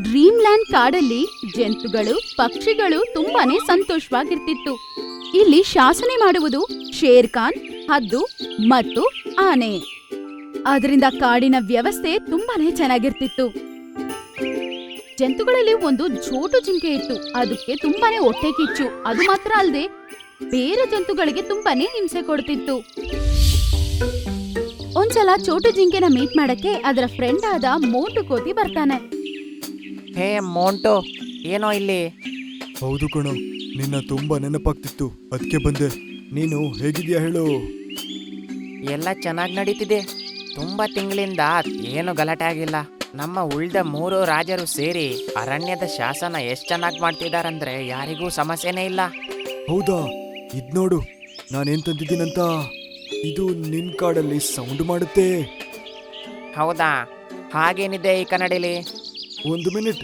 Dream land ಕಾಡಲ್ಲಿ ಜಂತುಗಳು ಪಕ್ಷಿಗಳು ತುಂಬಾನೇ ಸಂತೋಷವಾಗಿರ್ತಿತ್ತು. ಇಲ್ಲಿ ಶಾಸನೆ ಮಾಡುವುದು ಶೇರ್ ಖಾನ್, ಹದ್ದು ಮತ್ತು ಆನೆ. ಅದರಿಂದ ಕಾಡಿನ ವ್ಯವಸ್ಥೆ ತುಂಬಾನೇ ಚೆನ್ನಾಗಿರ್ತಿತ್ತು. ಜಂತುಗಳಲ್ಲಿ ಒಂದು ಚೋಟು ಜಿಂಕೆ ಇತ್ತು. ಅದಕ್ಕೆ ತುಂಬಾನೇ ಹೊಟ್ಟೆ ಕಿಚ್ಚು. ಅದು ಮಾತ್ರ ಅಲ್ಲದೆ ಬೇರೆ ಜಂತುಗಳಿಗೆ ತುಂಬಾನೇ ಹಿಂಸೆ ಕೊಡ್ತಿತ್ತು. ಒಂದ್ಸಲ ಚೋಟು ಜಿಂಕೆನ ಮೀಟ್ ಮಾಡಕ್ಕೆ ಅದರ ಫ್ರೆಂಡ್ ಆದ ಮೋಂಟು ಕೋತಿ ಬರ್ತಾನೆ. ಹೇ ಮೋಂಟು, ಏನೋ ಇಲ್ಲಿ? ಹೌದು ಕಣ, ನಿನ್ನ ತುಂಬಾ ನೆನಪಾಗ್ತಿತ್ತು, ಅದಕ್ಕೆ ಬಂದೆ. ನೀನು ಹೇಗಿದ್ಯಾ ಹೇಳು? ಎಲ್ಲ ಚೆನ್ನಾಗಿ ನಡೀತಿದೆ. ತುಂಬಾ ತಿಂಗಳಿಂದ ಏನು ಗಲಾಟೆ ಆಗಿಲ್ಲ. ನಮ್ಮ ಉಳ್ದ 3 ರಾಜರು ಸೇರಿ ಅರಣ್ಯದ ಶಾಸನ ಎಷ್ಟು ಚೆನ್ನಾಗಿ ಮಾಡ್ತಿದಾರಂದ್ರೆ ಯಾರಿಗೂ ಸಮಸ್ಯೆನೇ ಇಲ್ಲ. ಹೌದಾ? ಇದ್ ನೋಡು, ನಾನೇನ್ ತಂದಿದ್ದೀನಂತ. ಇದು ನಿನ್ ಕಾಡಲ್ಲಿ ಸೌಂಡ್ ಮಾಡುತ್ತೆ. ಹೌದಾ? ಹಾಗೇನಿದೆ ಈ ಕನ್ನಡಿಲಿ? ಒಂದು ಮಿನಿಟ್.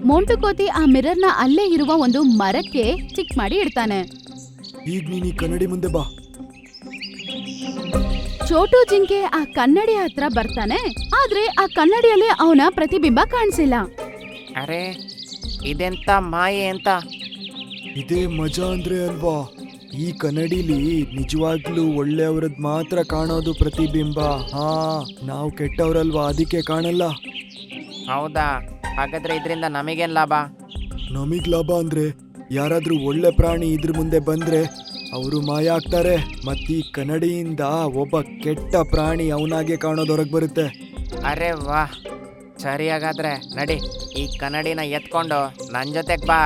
ಮೋಂಟು ಕೋತಿ ಆ ಮಿರರ್ನ ಅಲ್ಲೇ ಇರುವ ಒಂದು ಮರಕ್ಕೆ ಚಿಕ್ ಮಾಡಿ ಇಡ್ತಾನೆ. ಈಗ ನೀನ್ ಈ ಕನ್ನಡಿ ಮುಂದೆ ಬಾ. ಚೋಟು ಜಿಂಕೆ ಆ ಕನ್ನಡಿ ಹತ್ರ ಬರ್ತಾನೆ. ಆದ್ರೆ ಆ ಕನ್ನಡಿಯಲ್ಲಿ ಅವನ ಪ್ರತಿಬಿಂಬ ಕಾಣಿಸಿಲ್ಲ. ಅರೆ, ಇದೆಂತ ಮಾಯೆ ಅಂತ? ಇದೇ ಮಜಾ ಅಂದ್ರೆ ಅಲ್ವಾ? ಈ ಕನ್ನಡಿಲಿ ನಿಜವಾಗ್ಲೂ ಒಳ್ಳೆಯವ್ರದ್ ಮಾತ್ರ ಕಾಣೋದು ಪ್ರತಿಬಿಂಬ. ನಾವು ಕೆಟ್ಟವ್ರಲ್ವಾ, ಅದಕ್ಕೆ ಕಾಣಲ್ಲ. ಹೌದಾ? ಹಾಗಾದ್ರೆ ಇದರಿಂದ ನಮಗೇನ್ ಲಾಭ? ನಮಗ್ ಲಾಭ ಅಂದ್ರೆ ಯಾರಾದ್ರೂ ಒಳ್ಳೆ ಪ್ರಾಣಿ ಇದ್ರ ಮುಂದೆ ಬಂದ್ರೆ ಅವರು ಮಾಯ ಆಗ್ತಾರೆ. ಮತ್ತೀ ಕನ್ನಡಿಯಿಂದ ಒಬ್ಬ ಕೆಟ್ಟ ಪ್ರಾಣಿ ಅವನಾಗೆ ಕಾಣೋದು ಹೊರಗೆ ಬರುತ್ತೆ. ಅರೆ ವಾಹ್, ಸರಿ. ಹಾಗಾದ್ರೆ ನಡಿ, ಈ ಕನ್ನಡಿನ ಎತ್ಕೊಂಡು ನನ್ ಜೊತೆಗ್ ಬಾ.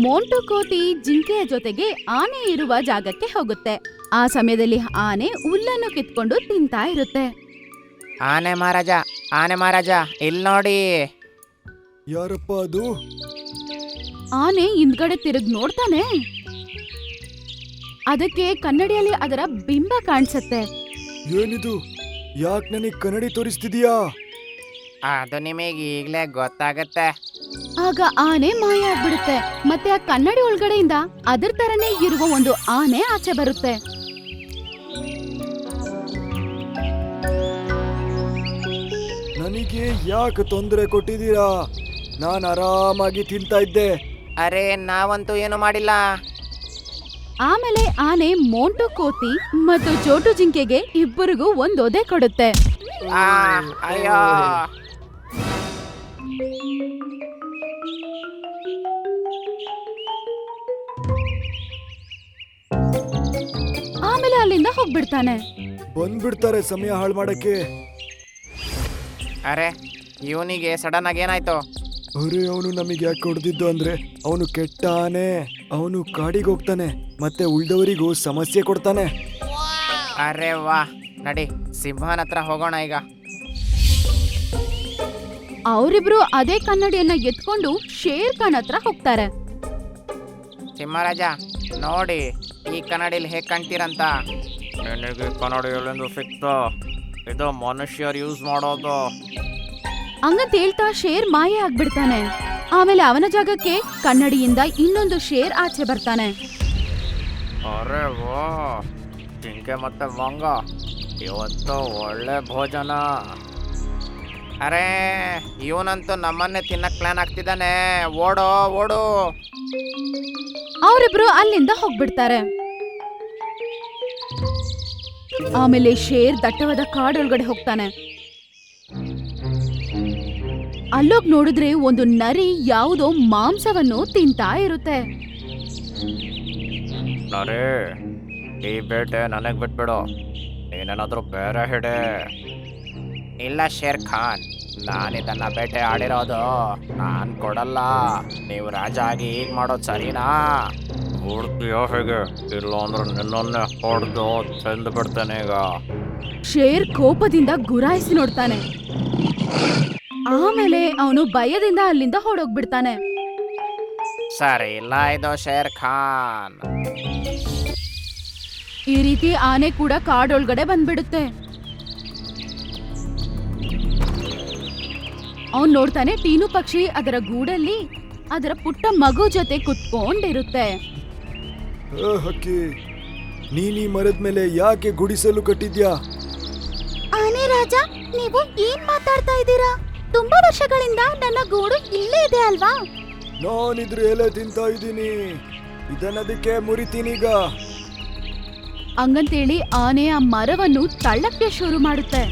ಮೋಂಟು ಕೋತಿ ಜಿಂಕೆಯ ಜೊತೆಗೆ ಆನೆ ಇರುವ ಜಾಗಕ್ಕೆ ಹೋಗುತ್ತೆ. ಆ ಸಮಯದಲ್ಲಿ ಆನೆ ಹುಲ್ಲನ್ನು ಕಿತ್ಕೊಂಡು ತಿಂತಾ ಇರುತ್ತೆ. ಆನೆ ಮಹಾರಾಜ, ಇಲ್ಲಿ ನೋಡಿ. ಯಾರಪ್ಪ ಅದು? ಆನೆ ಹಿಂದ್ಗಡೆ ತಿರುಗ್ ನೋಡ್ತಾನೆ. ಅದಕ್ಕೆ ಕನ್ನಡಿಯಲ್ಲಿ ಅದರ ಬಿಂಬ ಕಾಣಿಸುತ್ತೆ. ಏನಿದು? ಯಾಕೆ ನನಗ್ ಕನ್ನಡಿ ತೋರಿಸ್ತಿದೀಯಾ? ಅದು ನಿಮಗೆ ಈಗ್ಲೇ ಗೊತ್ತಾಗತ್ತೆ. ಆಗ ಆನೆ ಮಾಯ ಆಗ್ಬಿಡುತ್ತೆ. ಮತ್ತೆ ಆ ಕನ್ನಡಿ ಒಳಗಡೆಯಿಂದ ಅದರ ತರನೇ ಇರುವ ಒಂದು ಆನೆ ಆಚೆ ಬರುತ್ತೆ. ನನಗೆ ಯಾಕೆ ತೊಂದರೆ ಕೊಟ್ಟಿದ್ದೀರಾ? ನಾನು ಆರಾಮಾಗಿ ತಿಂತಾ ಇದ್ದೆ. ಅರೆ, ನಾವಂತೂ ಏನು ಮಾಡಿಲ್ಲ. ಆಮೇಲೆ ಆನೆ ಮೋಂಟು ಕೋತಿ ಮತ್ತು ಚೋಟು ಜಿಂಕೆಗೆ ಇಬ್ಬರಿಗೂ ಒಂದು ಒದೆ ಕೊಡುತ್ತೆ. ಅಯ್ಯೋ! ಆಮೇಲೆ ಅಲ್ಲಿಂದ ಹೋಗ್ಬಿಡ್ತಾನೆ. ಬಂದ್ಬಿಡ್ತಾರೆ ಸಮಯ ಹಾಳು ಮಾಡಕ್ಕೆ. ಅರೆ, ಇವನಿಗೆ ಸಡನ್ ಆಗಿ ಏನಾಯ್ತು? ಅರೆ, ಅವನು ನಮಗೆ ಯಾಕೆ ಹೊಡೆದಿದ್ದು ಅಂದ್ರೆ ಅವನು ಕೆಟ್ಟ ಆನೆ. ಅವನು ಕಾಡಿಗೆ ಹೋಗ್ತಾನೆ ಮತ್ತೆ ಉಳ್ದವರಿಗೂ ಸಮಸ್ಯೆ ಕೊಡ್ತಾನೆ. ಅರೆ ವಾಹ್, ನಡಿ ಸಿಂಹನ ಹತ್ರ ಹೋಗೋಣ ಈಗ. ಅವರಿಬ್ರು ಅದೇ ಕನ್ನಡಿಯನ್ನ ಎತ್ಕೊಂಡು ಶೇರ್ ಖಾನ್ ಹತ್ರ ಹೋಗ್ತಾರೆ. ಸಿಂಹರಾಜ, ನೋಡಿ ಈ ಕನ್ನಡಿಲಿ ಹೇಗ್ ಕಾಣ್ತೀರಂತ. ನಿನಗೆ ಕನ್ನಡಿ ಎಲ್ಲಿಂದ ಸಿಕ್ತು? ಇದು ಮನುಷ್ಯರು ಯೂಸ್ ಮಾಡೋದು. ಹಂಗಂತ ಹೇಳ್ತಾ ಶೇರ್ ಮಾಯ ಆಗ್ಬಿಡ್ತಾನೆ. ಆಮೇಲೆ ಅವನ ಜಾಗಕ್ಕೆ ಕನ್ನಡಿಯಿಂದ ಇನ್ನೊಂದು ಶೇರ್ ಆಚೆ ಬರ್ತಾನೆ. ಅರೆ ವಾ, ಜಿಂಕೆ ಮತ್ತೆ ಮಂಗ, ಇವತ್ತು ಒಳ್ಳೆ ಭೋಜನ. ಅರೆ, ಇವನಂತೂ ನಮ್ಮನ್ನೇ ತಿನ್ನಕ್ ಪ್ಲಾನ್ ಆಗ್ತಿದ್ದಾನೆ. ಓಡೋ ಓಡು. ಅವರಿಬ್ರು ಅಲ್ಲಿಂದ ಹೋಗ್ಬಿಡ್ತಾರೆ. ಆಮೇಲೆ ಶೇರ್ ದಟ್ಟವಾದ ಕಾಡೊಳಗಡೆ ಹೋಗ್ತಾನೆ. ಅಲ್ಲೋಗ್ ನೋಡಿದ್ರೆ ಒಂದು ನರಿ ಯಾವುದೋ ಮಾಂಸವನ್ನು ತಿಂತಾ ಇರುತ್ತೆ. ನರಿ, ಈ ಬೇಟೆ ನನಗ್ ಬಿಟ್ಬಿಡು. ನೀನೇನಾದ್ರೂ ಬೇರೆ ಹಿಡೆ. ಇಲ್ಲ ಶೇರ್ ಖಾನ್, ನಾನಿದನ್ನ ಬೇಟೆ ಆಡಿರೋದು. ನಾನ್ ಕೊಡಲ್ಲ. ನೀವು ರಾಜ ಆಗಿ ಈಗ ಮಾಡೋದು ಸರಿನಾ? ಹುಡ್ತೀಯೋ ಹೇಗೆ? ಇಲ್ಲ ಅಂದ್ರೆ ನಿನ್ನನ್ನೇ ಹೊಡೆದು ತಿಂದು ಬಿಡ್ತೇನೆ ಈಗ. ಶೇರ್ ಕೋಪದಿಂದ ಗುರಾಯಿಸಿ ನೋಡ್ತಾನೆ. ಆಮೇಲೆ ಅವನು ಭಯದಿಂದ ಅಲ್ಲಿಂದ ಹೊರಡೋಗ್ಬಿಡ್ತಾನೆ. ಸರಿ ಇಲ್ಲ ಇದು ಶೇರ್ ಖಾನ್. ಈ ರೀತಿ ಆನೆ ಕೂಡ ಕಾಡೊಳಗಡೆ ಬಂದ್ಬಿಡುತ್ತೆ. ಅವನ್ ನೋಡ್ತಾನೆ, ಟೀನು ಪಕ್ಷಿ ಅದರ ಗೂಡಲ್ಲಿ ಅದರ ಪುಟ್ಟ ಮಗು ಜೊತೆ ಕುತ್ಕೊಂಡಿರುತ್ತೆ. ಹಕ್ಕಿ, ನೀನ್ ಈ ಮರದ ಮೇಲೆ ಯಾಕೆ ಗುಡಿಸಲು ಕಟ್ಟಿದ್ಯಾ? ಆನೆ ರಾಜ, ನೀವು ಏನ್ ಮಾತಾಡ್ತಾ ಇದ್ದೀರಾ? ತುಂಬಾ ವರ್ಷಗಳಿಂದ ನನ್ನ ಗೂಡು ಇಲ್ಲೇ ಇದೆ ಅಲ್ವಾ? ನಾನಿದ್ರ ಎಲೆ ತಿಂತಾ ಇದ್ದೀನಿ, ಇದನ್ನದಕ್ಕೆ ಮುರಿತೀನೀಗ. ಹಂಗಂತೇಳಿ ಆನೆ ಆ ಮರವನ್ನು ತಳ್ಳಕ್ಕೆ ಶುರು ಮಾಡುತ್ತೆ.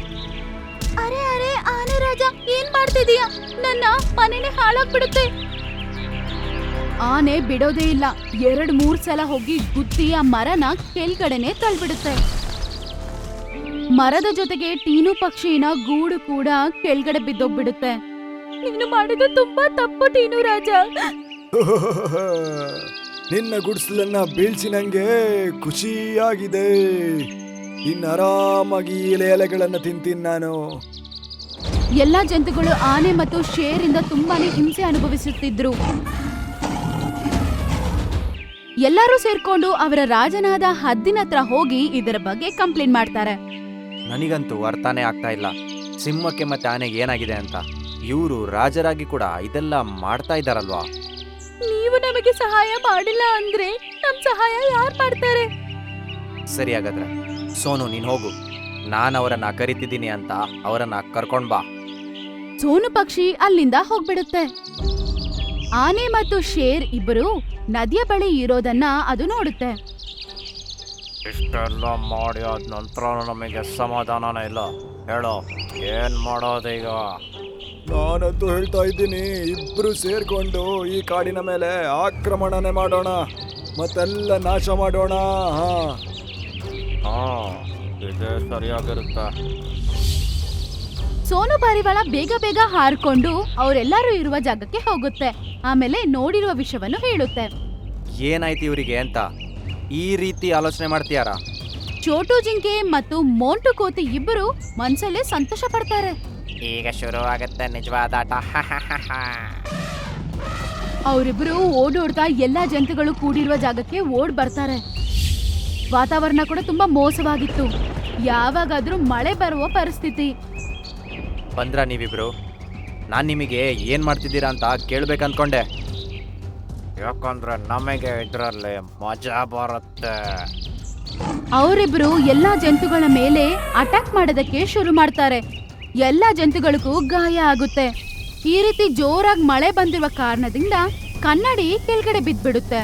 ಅರೆ ಅರೆ ಆನೆ ರಾಜ, ಏನ್ ಮಾಡ್ತಿದೀಯ? ನನ್ನ ಮನೆನೇ ಹಾಳಾಗ್ಬಿಡುತ್ತೆ. ಆನೆ ಬಿಡೋದೇ ಇಲ್ಲ. 2-3 ಸಲ ಹೋಗಿ ಗುದ್ದಿ ಆ ಮರನ ಕೆಳಗಡೆನೆ ತಳ್ಬಿಡುತ್ತೆ. ಮರದ ಜೊತೆಗೆ ಟೀನು ಪಕ್ಷಿನ ಗೂಡು ಕೂಡ ಕೆಳಗಡೆ ಬಿದ್ದೋಗ್ಬಿಡುತ್ತೆ. ನೀನು ಮಾಡಿದ್ದು ತುಂಬಾ ತಪ್ಪು ಟೀನು ರಾಜ. ನಿನ್ನ ಗುಡ್ಸಲನ್ನ ಬೀಳ್ಸಿ ನಂಗೆ ಖುಷಿಯಾಗಿದೆ. ಇನ್ನು ಆರಾಮಾಗಿ ಎಲೆಗಳನ್ನ ತಿಂತೀನಿ ನಾನು. ಎಲ್ಲಾ ಜಂತುಗಳು ಆನೆ ಮತ್ತು ಶೇರಿಂದ ತುಂಬಾನೇ ಹಿಂಸೆ ಅನುಭವಿಸುತ್ತಿದ್ರು. ಎಲ್ಲರೂ ಸೇರ್ಕೊಂಡು ಅವರ ರಾಜನಾದ ಹದ್ದಿನ ಹತ್ರ ಹೋಗಿ ಇದರ ಬಗ್ಗೆ ಕಂಪ್ಲೇಂಟ್ ಮಾಡ್ತಾರೆ. ನನಗಂತೂ ಅರ್ಥನೇ ಆಗ್ತಾ ಇಲ್ಲ, ಸಿಂಹಕ್ಕೆ ಮತ್ತೆ ಆನೆಗೆ ಏನಾಗಿದೆ ಅಂತ. ಇವರು ರಾಜರಾಗಿ ಕೂಡ ಇದೆಲ್ಲ ಮಾಡ್ತಾ ಇದ್ದಾರಲ್ವಾ? ನೀವು ನಮಗೆ ಸಹಾಯ ಮಾಡಿಲ್ಲ ಅಂದ್ರೆ ನಮ್ ಸಹಾಯ ಯಾರು ಮಾಡ್ತಾರೆ? ಸರಿ, ಹಾಗಾದ್ರೆ ಸೋನು ನೀನ್ ಹೋಗು, ನಾನು ಅವರನ್ನ ಕರಿತಿದ್ದೀನಿ ಅಂತ ಅವರನ್ನ ಕರ್ಕೊಂಡ್ ಬಾ. ಸೋನು ಪಕ್ಷಿ ಅಲ್ಲಿಂದ ಹೋಗ್ಬಿಡುತ್ತೆ. ಆನೆ ಮತ್ತು ಶೇರ್ ಇಬ್ಬರು ನದಿಯ ಬಳಿ ಇರೋದನ್ನ ಅದು ನೋಡುತ್ತೆ. ಇಷ್ಟೆಲ್ಲ ಮಾಡಿ ಆದ ನಂತರ ನಮಗೆ ಸಮಾಧಾನನೇ ಇಲ್ಲ. ಹೇಳೋ, ಏನ್ ಮಾಡೋದೀಗ? ನಾನಂತೂ ಹೇಳ್ತಾ ಇದ್ದೀನಿ, ಇಬ್ರು ಸೇರ್ಕೊಂಡು ಈ ಕಾಡಿನ ಮೇಲೆ ಆಕ್ರಮಣನೆ ಮಾಡೋಣ, ಮತ್ತೆಲ್ಲ ನಾಶ ಮಾಡೋಣ. ಹಾ, ಇದೇ ಸರಿಯಾಗಿರುತ್ತೆ. ಸೋನು ಪಾರಿವಾಳ ಬೇಗ ಬೇಗ ಹಾರ್ಕೊಂಡು ಅವರೆಲ್ಲರೂ ಇರುವ ಜಾಗಕ್ಕೆ ಹೋಗುತ್ತೆ. ಆಮೇಲೆ ನೋಡಿರುವ ವಿಷಯವನ್ನು ಹೇಳುತ್ತೆ. ಏನಾಯ್ತು ಇವರಿಗೆ ಅಂತ ಈ ರೀತಿ ಆಲೋಚನೆ ಮಾಡ್ತೀಯಾರ? ಚೋಟು ಜಿಂಕೆ ಮತ್ತು ಮೋಂಟು ಕೋತಿ ಇಬ್ಬರು ಮನ್ಸಲ್ಲೇ ಸಂತೋಷ ಪಡ್ತಾರೆ. ಈಗ ಶುರು ಆಗುತ್ತೆ ನಿಜವಾದ ಆಟ. ಅವರಿಬ್ಬರು ಓಡೋಡ್ತಾ ಎಲ್ಲಾ ಜಂತುಗಳು ಕೂಡಿರುವ ಜಾಗಕ್ಕೆ ಓಡ್ ಬರ್ತಾರೆ. ವಾತಾವರಣ ಕೂಡ ತುಂಬಾ ಮೋಸವಾಗಿತ್ತು. ಯಾವಾಗಾದ್ರೂ ಮಳೆ ಬರುವ ಪರಿಸ್ಥಿತಿ. ಬಂದ್ರ ನೀವಿಬ್ರು? ನಾನು ನಿಮಗೆ ಏನ್ ಮಾಡ್ತಿದ್ದೀರಾ ಅಂತ ಕೇಳ್ಬೇಕು ಅನ್ಕೊಂಡೆ. ಯಾಕಂದ್ರೆ ನಮಗೆ ಇದರಲ್ಲಿ ಮಜಾ ಬರುತ್ತೆ. ಅವರಿಬ್ರು ಎಲ್ಲಾ ಜಂತುಗಳ ಮೇಲೆ ಅಟ್ಯಾಕ್ ಮಾಡೋದಕ್ಕೆ ಶುರು ಮಾಡ್ತಾರೆ. ಎಲ್ಲಾ ಜಂತುಗಳಿಗೂ ಗಾಯ ಆಗುತ್ತೆ. ಈ ರೀತಿ ಜೋರಾಗಿ ಮಳೆ ಬಂದಿರುವ ಕಾರಣದಿಂದ ಕನ್ನಡಿ ಕೆಳಗಡೆ ಬಿದ್ದ್ಬಿಡುತ್ತೆ.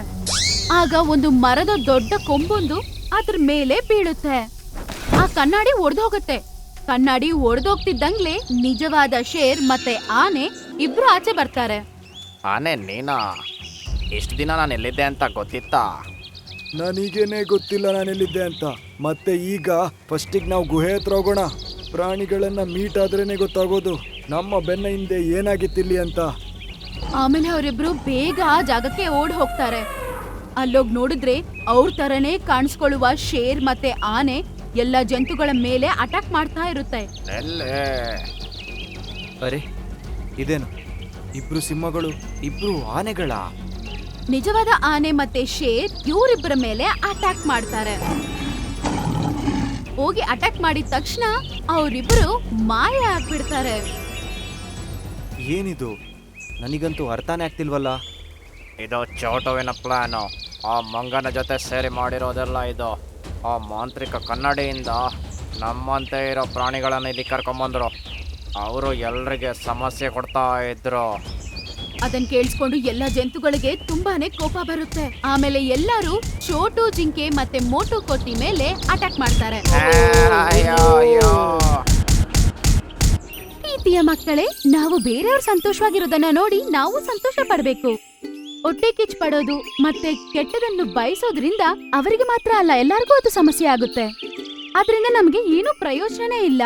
ಆಗ ಒಂದು ಮರದ ದೊಡ್ಡ ಕೊಂಬೊಂದು ಅದ್ರ ಮೇಲೆ ಬೀಳುತ್ತೆ. ಆ ಕನ್ನಡಿ ಒಡೆದೋಗುತ್ತೆ. ಕನ್ನಡಿ ಒಡೆದೋಗ್ತಿದ್ದಂಗ್ಲೆ ನಿಜವಾದ ಶೇರ್ ಮತ್ತೆ ಆನೆ ಇಬ್ರು ಆಚೆ ಬರ್ತಾರೆ. ಆನೆ ನೀನಾ? ಎಷ್ಟು ದಿನ ನಾನು ಎಲ್ಲಿದ್ದೆ ಅಂತ ಗೊತ್ತಿತ್ತಾ? ನನಗೇನೆ ಗೊತ್ತಿಲ್ಲ ನಾನೆಲ್ಲಿದ್ದೆ ಅಂತ. ಮತ್ತೆ ಈಗ ಫಸ್ಟಿಗೆ ನಾವು ಗುಹೆ ಹತ್ರ ಹೋಗೋಣ. ಪ್ರಾಣಿಗಳನ್ನ ಮೀಟ್ ಆದ್ರೇನೆ ಗೊತ್ತಾಗೋದು ನಮ್ಮ ಬೆನ್ನ ಹಿಂದೆ ಏನಾಗಿತ್ತಿಲ್ಲಿ ಅಂತ. ಆಮೇಲೆ ಅವರಿಬ್ರು ಬೇಗ ಆ ಜಾಗಕ್ಕೆ ಓಡ್ ಹೋಗ್ತಾರೆ. ಅಲ್ಲೋಗ್ ನೋಡಿದ್ರೆ ಅವ್ರ ತರನೇ ಕಾಣಿಸ್ಕೊಳ್ಳುವ ಶೇರ್ ಮತ್ತೆ ಆನೆ ಎಲ್ಲ ಜಂತುಗಳ ಮೇಲೆ ಅಟ್ಯಾಕ್ ಮಾಡ್ತಾ ಇರುತ್ತೆ. ಅರೆ, ಇದೇನು ಇಬ್ರು ಸಿಂಹಗಳು, ಇಬ್ರು ಆನೆಗಳ? ನಿಜವಾದ ಆನೆ ಮತ್ತೆ ಶೇರ್ ಇವರಿಬ್ಬರ ಮೇಲೆ ಅಟ್ಯಾಕ್ ಮಾಡ್ತಾರೆ. ಹೋಗಿ ಅಟ್ಯಾಕ್ ಮಾಡಿದ ತಕ್ಷಣ ಅವರಿಬ್ಬರು ಮಾಯ ಆಗ್ಬಿಡ್ತಾರೆ. ಏನಿದು? ನನಗಂತೂ ಅರ್ಥನೇ ಆಗ್ತಿಲ್ವಲ್ಲ. ಇದು ಚೋಟುವಿನ ಪ್ಲಾನು. ಆ ಮಂಗನ ಜೊತೆ ಸೇರಿ ಮಾಡಿರೋದೆಲ್ಲ ಇದು. ಆ ಮಾಂತ್ರಿಕ ಕನ್ನಡಿಯಿಂದ ನಮ್ಮಂತೆ ಇರೋ ಪ್ರಾಣಿಗಳನ್ನು ಇಲ್ಲಿ ಕರ್ಕೊಂಬಂದ್ರು. ಅವರು ಎಲ್ರಿಗೆ ಸಮಸ್ಯೆ ಕೊಡ್ತಾ ಇದ್ರು. ಅದನ್ ಕೇಳಿಸ್ಕೊಂಡು ಎಲ್ಲ ಜಂತುಗಳಿಗೆ ತುಂಬಾನೇ ಕೋಪ ಬರುತ್ತೆ. ಆಮೇಲೆ ಎಲ್ಲರೂ ಚೋಟು ಜಿಂಕೆ ಮತ್ತೆ ಮೋಟು ಕೋತಿ ಮೇಲೆ ಅಟ್ಯಾಕ್ ಮಾಡ್ತಾರೆ. ಪ್ರೀತಿಯ ಮಕ್ಕಳೇ, ನಾವು ಬೇರೆಯವ್ರ ಸಂತೋಷವಾಗಿರೋದನ್ನ ನೋಡಿ ನಾವು ಸಂತೋಷ ಪಡ್ಬೇಕು. ಹೊಟ್ಟೆ ಕಿಚ್ಚು ಪಡೋದು ಮತ್ತೆ ಕೆಟ್ಟದನ್ನು ಬಯಸೋದ್ರಿಂದ ಅವರಿಗೆ ಮಾತ್ರ ಅಲ್ಲ, ಎಲ್ಲರಿಗೂ ಅದು ಸಮಸ್ಯೆ ಆಗುತ್ತೆ. ಆದ್ರಿಂದ ನಮ್ಗೆ ಏನೂ ಪ್ರಯೋಜನನೇ ಇಲ್ಲ.